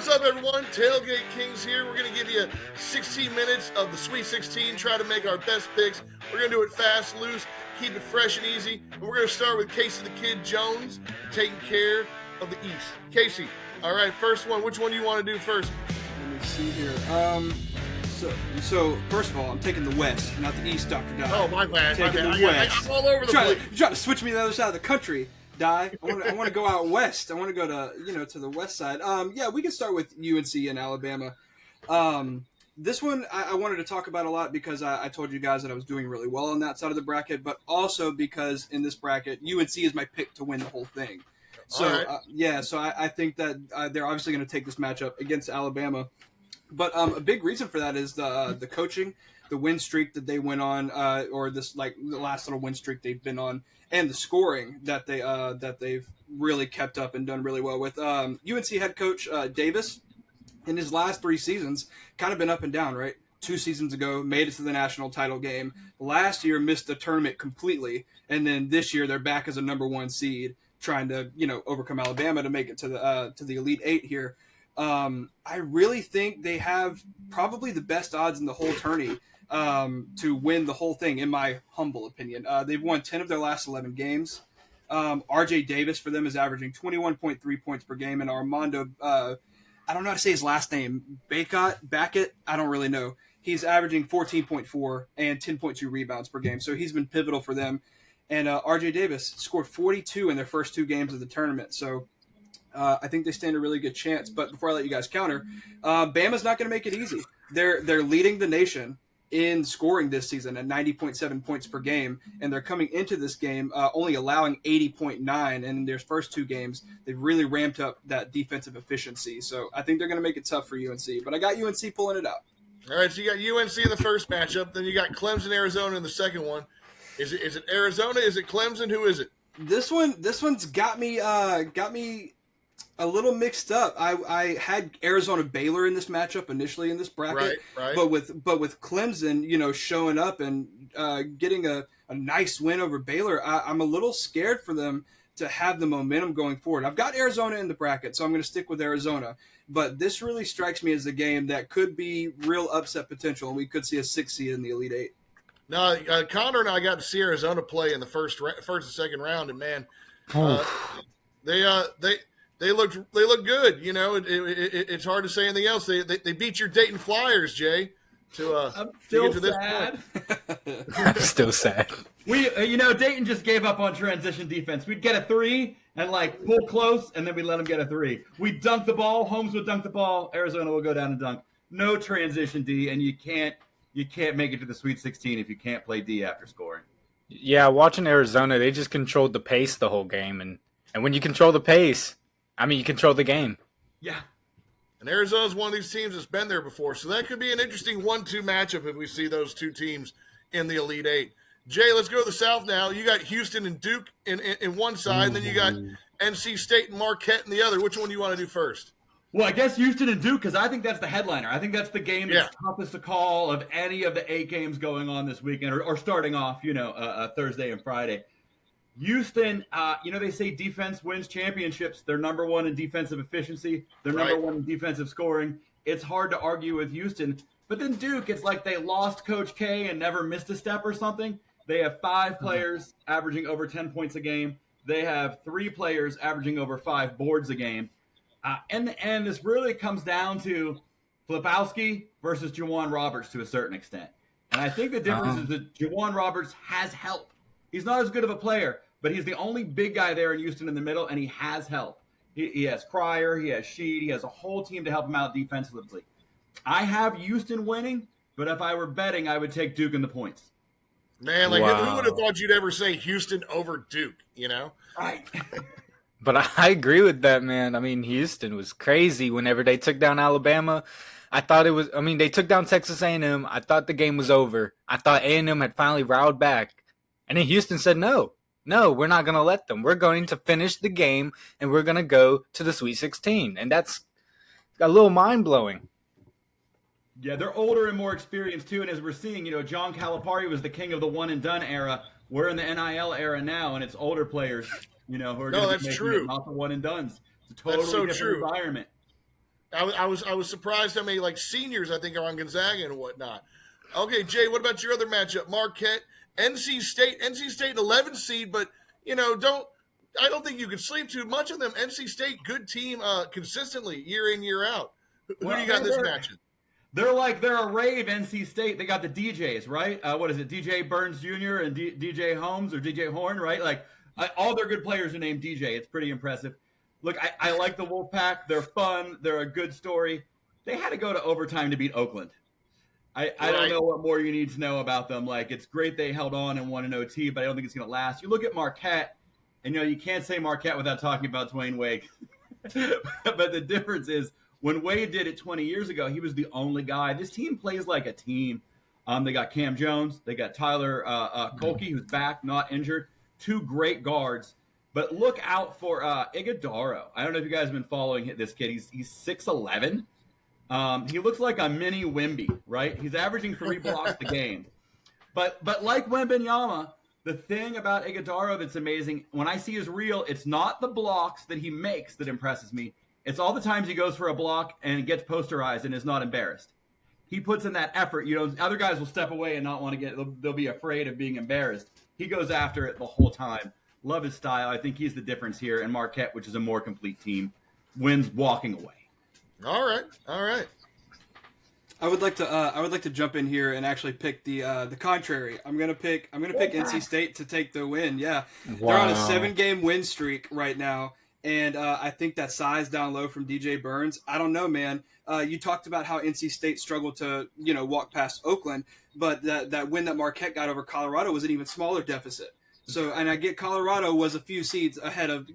up, everyone? Tailgate Kings here. We're going to give you 16 minutes of the Sweet 16, try to make our best picks. We're going to do it fast, loose, keep it fresh and easy. And we're going to start with Casey the Kid Jones, taking care of the East. Casey, all right, first one. Which one do you want to do first? Let me see here. So first of all, I'm taking the West, not the East, Dr. Dye. Oh, my bad. Taking the West. I'm all over the place. You're trying to switch me to the other side of the country, Dye. I want to go out west. I want to go to the west side. Yeah, we can start with UNC and Alabama. This one I wanted to talk about a lot because I told you guys that I was doing really well on that side of the bracket, but also because in this bracket, UNC is my pick to win the whole thing. So, right. So I think that they're obviously going to take this matchup against Alabama. But a big reason for that is the coaching, the win streak that they went on, or this the last little win streak they've been on, and the scoring that they've really kept up and done really well with. UNC head coach Davis, in his last 3 seasons, kind of been up and down, right? 2 seasons ago, made it to the national title game. Last year, missed the tournament completely, and then this year they're back as a number 1 seed, trying to overcome Alabama to make it to the Elite 8 here. I really think they have probably the best odds in the whole tourney to win the whole thing, in my humble opinion. They've won 10 of their last 11 games. RJ Davis for them is averaging 21.3 points per game, and Armando, I don't know how to say his last name, Backett, I don't really know. He's averaging 14.4 and 10.2 rebounds per game, so he's been pivotal for them. And RJ Davis scored 42 in their first 2 games of the tournament, so I think they stand a really good chance. But before I let you guys counter, Bama's not going to make it easy. They're leading the nation in scoring this season at 90.7 points per game, and they're coming into this game only allowing 80.9. And in their first 2 games, they've really ramped up that defensive efficiency. So I think they're going to make it tough for UNC. But I got UNC pulling it out. All right, so you got UNC in the first matchup, then you got Clemson, Arizona in the second one. Is it Arizona? Is it Clemson? Who is it? This one's got me a little mixed up. I had Arizona Baylor in this matchup initially in this bracket, right. But with Clemson, showing up and getting a nice win over Baylor, I'm a little scared for them to have the momentum going forward. I've got Arizona in the bracket, so I'm going to stick with Arizona. But this really strikes me as a game that could be real upset potential, and we could see a 6 seed in the Elite 8. No, Connor and I got to see Arizona play in the first and second round, and man, they look good. It's hard to say anything else. They beat your Dayton Flyers, Jay. I'm still sad. I'm still sad. Dayton just gave up on transition defense. We'd get a 3 and pull close, and then we let them get a 3. We dunk the ball. Holmes would dunk the ball. Arizona will go down and dunk. No transition D, and you can't make it to the Sweet 16 if you can't play D after scoring. Yeah, watching Arizona, they just controlled the pace the whole game, and when you control the pace, you control the game. Yeah. And Arizona's one of these teams that's been there before, so that could be an interesting 1-2 matchup if we see those 2 teams in the Elite 8. Jay, let's go to the South now. You got Houston and Duke in one side, and then you got NC State and Marquette in the other. Which one do you want to do first? Well, I guess Houston and Duke, because I think that's the headliner. I think that's the game that's toughest to call of any of the 8 games going on this weekend, or starting off, Thursday and Friday. Houston, they say defense wins championships. They're number 1 in defensive efficiency. They're number 1 in defensive scoring. It's hard to argue with Houston. But then Duke, it's like they lost Coach K and never missed a step or something. They have 5 players averaging over 10 points a game. They have 3 players averaging over 5 boards a game. In the end, this really comes down to Flipowski versus Juwan Roberts to a certain extent. And I think the difference is that Juwan Roberts has help. He's not as good of a player, but he's the only big guy there in Houston in the middle, and he has help. He has Cryer, he has Sheed, he has a whole team to help him out defensively. I have Houston winning, but if I were betting, I would take Duke in the points. Man, who would have thought you'd ever say Houston over Duke, Right. But I agree with that, man. Houston was crazy whenever they took down Alabama. I thought it was – they took down Texas A&M. I thought the game was over. I thought A&M had finally riled back. And then Houston said, no, we're not going to let them. We're going to finish the game, and we're going to go to the Sweet 16. And that's a little mind-blowing. Yeah, they're older and more experienced, too. And as we're seeing, John Calipari was the king of the one-and-done era. We're in the NIL era now, and it's older players, who are going to be making it, not the one-and-dones. It's a totally different environment. I was surprised how many like seniors I think are on Gonzaga and whatnot. Okay, Jay, what about your other matchup? Marquette, NC State. NC State, 11 seed, but I don't think you can sleep too much on them. NC State, good team, consistently year in year out. Who do you got in this matchup? They're a rave NC State. They got the DJs, right? What is it? DJ Burns Jr. and DJ Holmes or DJ Horn, right? Like all their good players are named DJ. It's pretty impressive. Look, I like the Wolfpack. They're fun. They're a good story. They had to go to overtime to beat Oakland. I don't know what more you need to know about them. Like, it's great they held on and won an OT, but I don't think it's going to last. You look at Marquette, and you can't say Marquette without talking about Dwayne Wade. But the difference is, when Wade did it 20 years ago, he was the only guy. This team plays like a team. They got Cam Jones. They got Tyler Kolke, who's back, not injured. Two great guards. But look out for Iguodaro. I don't know if you guys have been following this kid. He's 6'11". He looks like a mini Wemby, right? He's averaging 3 blocks a game. But like Wembanyama, the thing about Iguodaro that's amazing, when I see his reel, it's not the blocks that he makes that impresses me. It's all the times he goes for a block and gets posterized and is not embarrassed. He puts in that effort. Other guys will step away and not want to they'll be afraid of being embarrassed. He goes after it the whole time. Love his style. I think he's the difference here. And Marquette, which is a more complete team, wins walking away. All right. I would like to jump in here and actually pick the contrary. I'm gonna pick NC State to take the win. Yeah, wow. They're on a 7-game win streak right now, and I think that size down low from DJ Burns. I don't know, man. You talked about how NC State struggled to walk past Oakland, but that win that Marquette got over Colorado was an even smaller deficit. So, and I get Colorado was a few seeds ahead of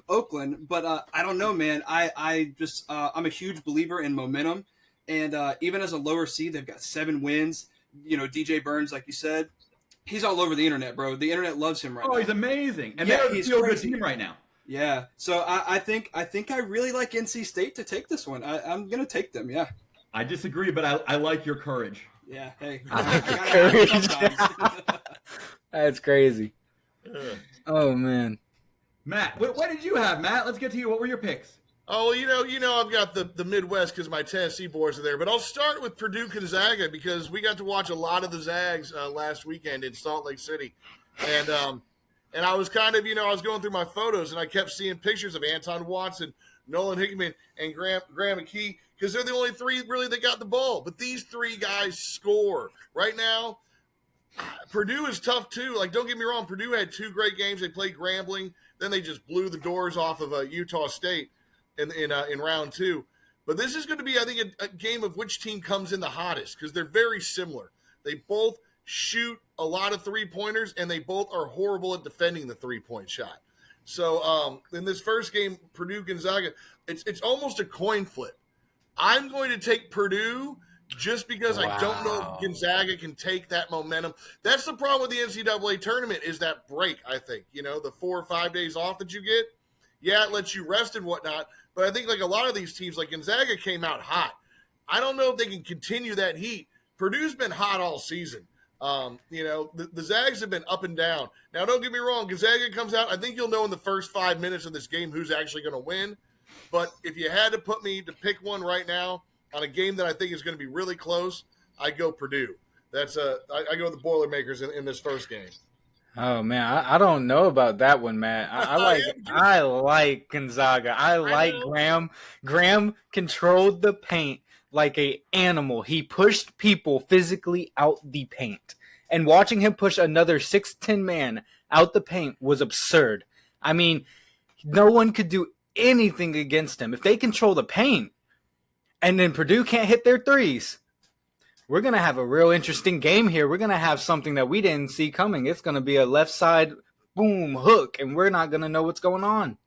Oakland, but I don't know, man. I'm a huge believer in momentum. And even as a lower seed, they've got 7 wins. DJ Burns, like you said, he's all over the internet, bro. The internet loves him right now. Oh, he's amazing. And they're a feel-good team right now. Yeah. So I think I really like NC State to take this one. I'm going to take them, yeah. I disagree, but I like your courage. Yeah, hey. I like your courage. That's crazy. Oh, man. Matt, what did you have, Matt? Let's get to you. What were your picks? Oh, I've got the Midwest because my Tennessee boys are there. But I'll start with Purdue Gonzaga because we got to watch a lot of the Zags last weekend in Salt Lake City. And I was kind of, I was going through my photos and I kept seeing pictures of Anton Watson, Nolan Hickman, and Graham McKee because they're the only 3 really that got the ball. But these 3 guys score. Right now, Purdue is tough too. Like, don't get me wrong, Purdue had 2 great games. They played Grambling. Then they just blew the doors off of Utah State in round 2. But this is going to be, I think, a game of which team comes in the hottest because they're very similar. They both shoot a lot of 3-pointers, and they both are horrible at defending the 3-point shot. So in this first game, Purdue-Gonzaga, it's almost a coin flip. I'm going to take Purdue just because I don't know if Gonzaga can take that momentum. That's the problem with the NCAA tournament is that break, I think. The 4 or 5 days off that you get. Yeah, it lets you rest and whatnot. But I think like a lot of these teams, like Gonzaga came out hot. I don't know if they can continue that heat. Purdue's been hot all season. The Zags have been up and down. Now, don't get me wrong. Gonzaga comes out. I think you'll know in the first 5 minutes of this game who's actually going to win. But if you had to put me to pick one right now on a game that I think is going to be really close, I go Purdue. I go the Boilermakers in this first game. Oh man, I don't know about that one, Matt. I like Gonzaga. I like Graham. Graham controlled the paint like an animal. He pushed people physically out the paint. And watching him push another 6'10" man out the paint was absurd. I mean, no one could do anything against him. If they control the paint and then Purdue can't hit their threes, we're going to have a real interesting game here. We're going to have something that we didn't see coming. It's going to be a left side boom hook, and we're not going to know what's going on.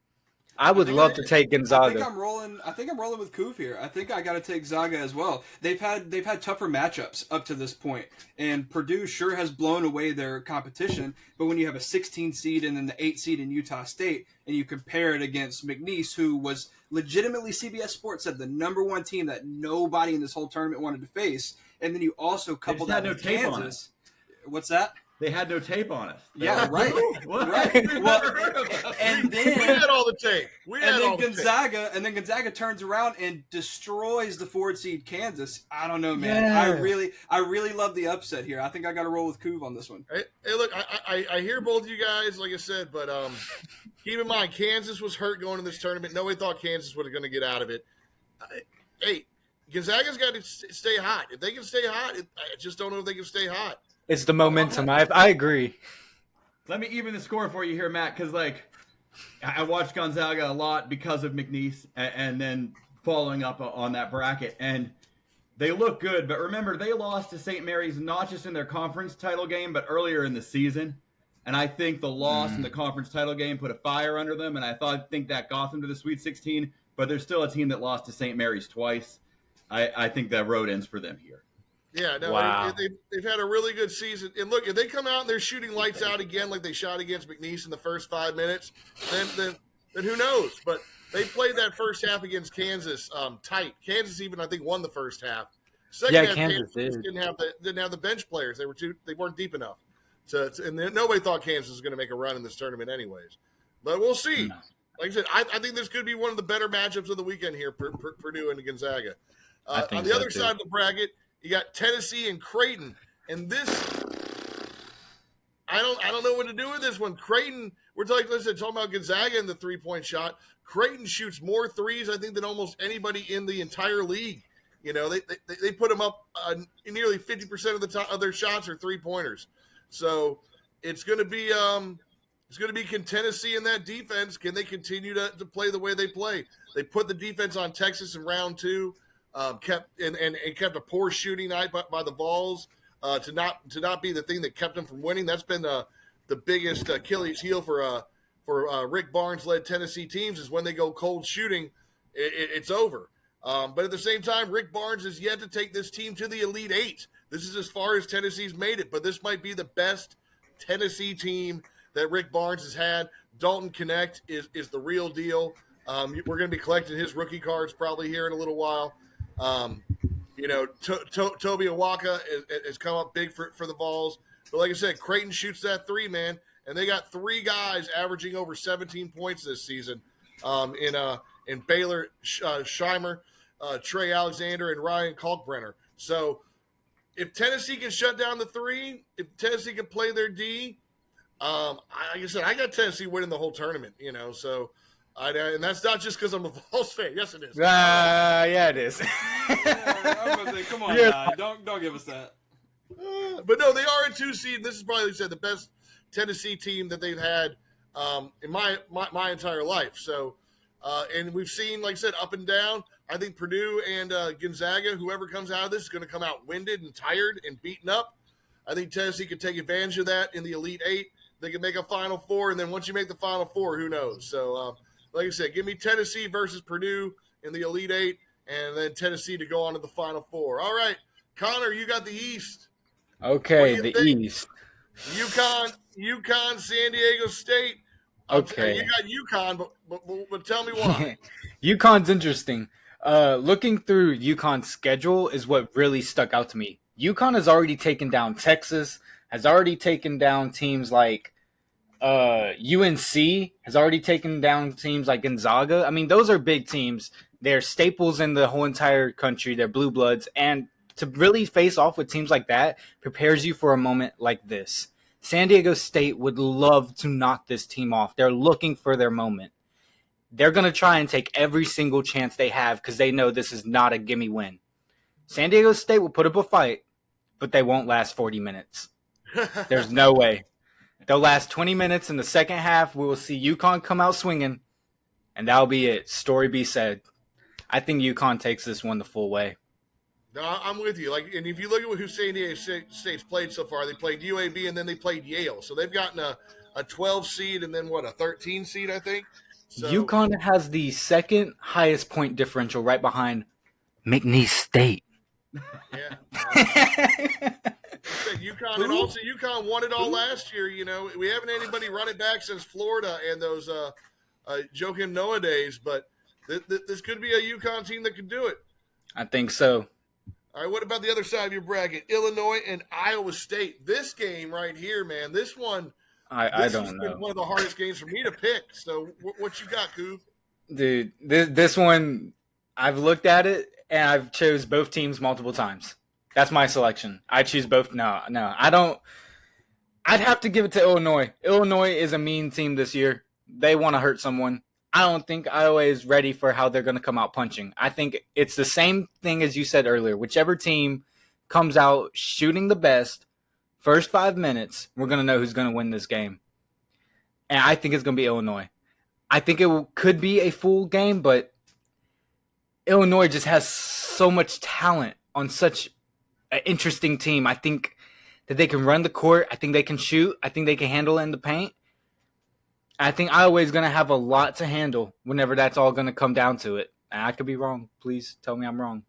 I would love to take Gonzaga. I think I'm rolling with Koof here. I think I got to take Zaga as well. They've had tougher matchups up to this point, and Purdue sure has blown away their competition. But when you have a 16 seed and then the 8 seed in Utah State, and you compare it against McNeese, who was legitimately, CBS Sports said, the number 1 team that nobody in this whole tournament wanted to face, and then you also couple that with Kansas. What's that? They had no tape on us. Yeah, right. What? Right. Well, and We had then all the tape. And then Gonzaga turns around and destroys the 4th seed Kansas. I don't know, man. Yeah. I really love the upset here. I think I got to roll with Couve on this one. Hey, look, I hear both of you guys, like I said, but keep in mind, Kansas was hurt going into this tournament. Nobody thought Kansas was going to get out of it. Hey, Gonzaga's got to stay hot. If they can stay hot, I just don't know if they can stay hot. It's the momentum. I agree. Let me even the score for you here, Matt, because I watched Gonzaga a lot because of McNeese, and then following up on that bracket, and they look good. But remember, they lost to St. Mary's not just in their conference title game, but earlier in the season. And I think the loss in the conference title game put a fire under them, and I think that got them to the Sweet 16. But there's still a team that lost to St. Mary's twice. I think that road ends for them here. Yeah, no, Wow. they've had a really good season. And look, if they come out and they're shooting lights out again like they shot against McNeese in the first 5 minutes, then who knows? But they played that first half against Kansas tight. Kansas even, I think, won the first half. Second half, Kansas didn't have the bench players. They weren't deep enough. And nobody thought Kansas was going to make a run in this tournament anyways. But we'll see. No. Like I said, I think this could be one of the better matchups of the weekend here, Purdue and Gonzaga. On the other side of the bracket, you got Tennessee and Creighton, and this I don't know what to do with this one. Creighton, we're talking about Gonzaga and the 3-point shot. Creighton shoots more threes, I think, than almost anybody in the entire league. You know, they put them up nearly 50% of their shots are 3-pointers. So it's going to be can Tennessee in that defense. Can they continue to play the way they play? They put the defense on Texas in round 2. Kept a poor shooting night by the Vols to not be the thing that kept them from winning. That's been the biggest Achilles heel for Rick Barnes led Tennessee teams is when they go cold shooting, it's over. But at the same time, Rick Barnes has yet to take this team to the Elite Eight. This is as far as Tennessee's made it, but this might be the best Tennessee team that Rick Barnes has had. Dalton Connect is the real deal. We're going to be collecting his rookie cards probably here in a little while. Toby Awaka has come up big for the Vols. But like I said, Creighton shoots that 3, man. And they got 3 guys averaging over 17 points this season in Baylor Scheimer, Trey Alexander, and Ryan Kalkbrenner. So if Tennessee can shut down the 3, if Tennessee can play their D, like I said, I got Tennessee winning the whole tournament, so – and that's not just because I'm a Vols fan. Yes, it is. Yeah, it is. I'm gonna say, come on, guy. Don't give us that. But no, they are a 2 seed. This is probably, like I said, the best Tennessee team that they've had in my entire life. So, and we've seen, like I said, up and down. I think Purdue and Gonzaga, whoever comes out of this, is going to come out winded and tired and beaten up. I think Tennessee could take advantage of that in the Elite Eight. They can make a Final Four, and then once you make the Final Four, who knows? So, like I said, give me Tennessee versus Purdue in the Elite Eight, and then Tennessee to go on to the Final Four. All right, Connor, you got the East. Okay, the East. UConn, San Diego State. Okay. You got UConn, but tell me why. UConn's interesting. Looking through UConn's schedule is what really stuck out to me. UConn has already taken down Texas, has already taken down teams like UNC, has already taken down teams like Gonzaga. I mean, those are big teams. They're staples in the whole entire country. They're blue bloods. And to really face off with teams like that prepares you for a moment like this. San Diego State would love to knock this team off. They're looking for their moment. They're going to try and take every single chance they have because they know this is not a gimme win. San Diego State will put up a fight, but they won't last 40 minutes. There's no way. They'll last 20 minutes in the second half. We will see UConn come out swinging, and that'll be it. Story be said. I think UConn takes this one the full way. No, I'm with you. And if you look at who San Diego State's played so far, they played UAB and then they played Yale. So they've gotten a 12 seed and then a 13 seed, I think. So, UConn has the second highest point differential right behind McNeese State. Yeah. UConn, and also UConn won it all last year. We haven't had anybody run it back since Florida and those Joakim Noah days, but this could be a UConn team that could do it. I think so. All right, what about the other side of your bracket? Illinois and Iowa State. This game right here, man. This one. I This don't has know. been one of the hardest games for me to pick. So, what you got, Coop? Dude, this one, I've looked at it and I've chose both teams multiple times. That's my selection. I choose both. No, I don't. I'd have to give it to Illinois. Illinois is a mean team this year. They want to hurt someone. I don't think Iowa is ready for how they're going to come out punching. I think it's the same thing as you said earlier. Whichever team comes out shooting the best, first 5 minutes, we're going to know who's going to win this game. And I think it's going to be Illinois. I think it could be a full game, but Illinois just has so much talent on such an interesting team. I think that they can run the court. I think they can shoot. I think they can handle it in the paint. I think Iowa is going to have a lot to handle whenever that's all going to come down to it. And I could be wrong. Please tell me I'm wrong.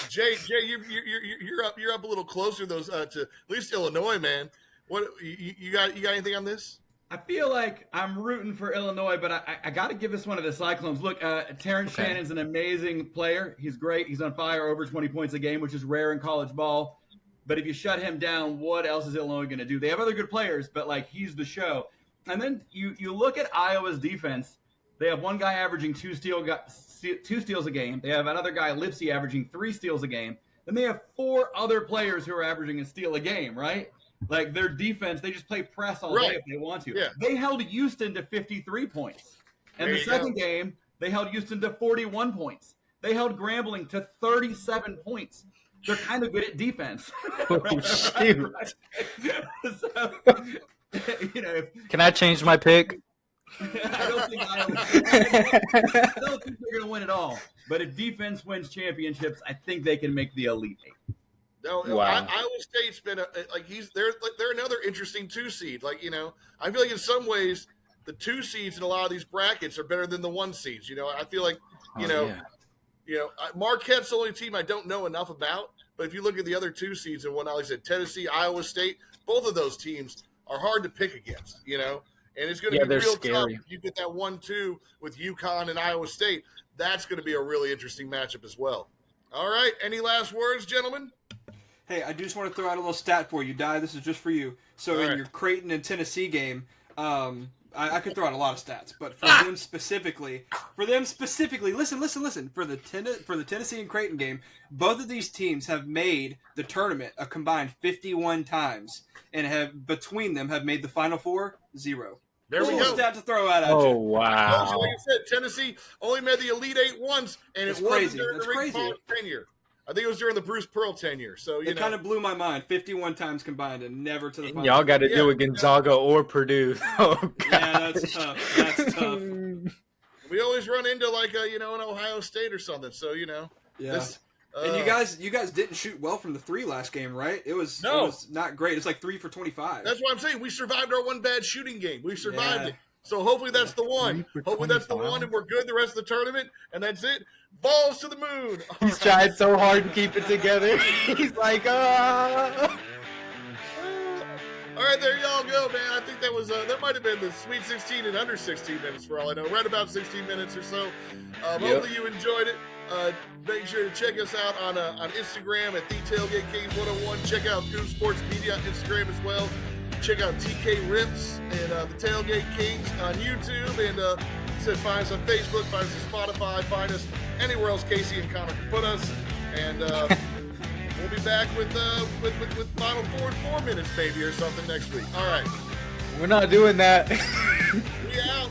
Jay, you're up a little closer to at least Illinois, man. What you got anything on this? I feel like I'm rooting for Illinois, but I got to give this one to the Cyclones. Look, Terrence Shannon's an amazing player. He's great. He's on fire, over 20 points a game, which is rare in college ball. But if you shut him down, what else is Illinois going to do? They have other good players, but like he's the show. And then you look at Iowa's defense. They have one guy averaging 2 steals a game. They have another guy, Lipsy, averaging 3 steals a game. Then they have 4 other players who are averaging a steal a game, right? Like their defense, they just play press all day if they want to. Yeah. They held Houston to 53 points. And the second game, they held Houston to 41 points. They held Grambling to 37 points. They're kind of good at defense. Oh, shoot. So, Can I change my pick? I don't think they're going to win it all. But if defense wins championships, I think they can make the Elite Eight. No, wow. Iowa State's been they're another interesting 2 seed. I feel like in some ways the 2 seeds in a lot of these brackets are better than the 1 seeds. I feel like Marquette's the only team I don't know enough about. But if you look at the other 2 seeds and whatnot, like I said, Tennessee, Iowa State, both of those teams are hard to pick against. And it's going to be real scary. tough if you get that 1-2 with UConn and Iowa State. That's going to be a really interesting matchup as well. All right, any last words, gentlemen? Hey, I just want to throw out a little stat for you, Di. This is just for you. So in your Creighton and Tennessee game, I could throw out a lot of stats, but for them specifically, listen. For the Tennessee and Creighton game, both of these teams have made the tournament a combined 51 times, and have between them have made the Final Four 0. There we go. Stat to throw out at Oh, you. wow. Like I said, Tennessee only made the Elite Eight once, and That's it wasn't crazy. during That's the Rick crazy. Barnes tenure. I think it was during the Bruce Pearl tenure. So It kind of blew my mind. 51 times combined and never to the final. Y'all got to do it Gonzaga or Purdue. Oh, God. Yeah, that's tough. That's tough. we always run into an Ohio State or something. So Yeah. this, And you guys didn't shoot well from the 3 last game, right? It was not great. It's like 3 for 25. That's what I'm saying. We survived our one bad shooting game. We survived it. So hopefully that's the one. Hopefully that's the one, and we're good the rest of the tournament, and that's it. Balls to the moon. He's trying so hard to keep it together. He's like, All right, there y'all go, man. I think that might have been the Sweet 16 and under 16 minutes for all I know. Right about 16 minutes or so. Hopefully you enjoyed it. Make sure to check us out on Instagram at the Tailgate Kings 101. Check out Coop Sports Media on Instagram as well. Check out TK Rips and the Tailgate Kings on YouTube. And find us on Facebook, find us on Spotify, find us anywhere else Casey and Connor can put us. And we'll be back with Final Four in 4 minutes maybe or something next week. All right. we're not doing that. We out.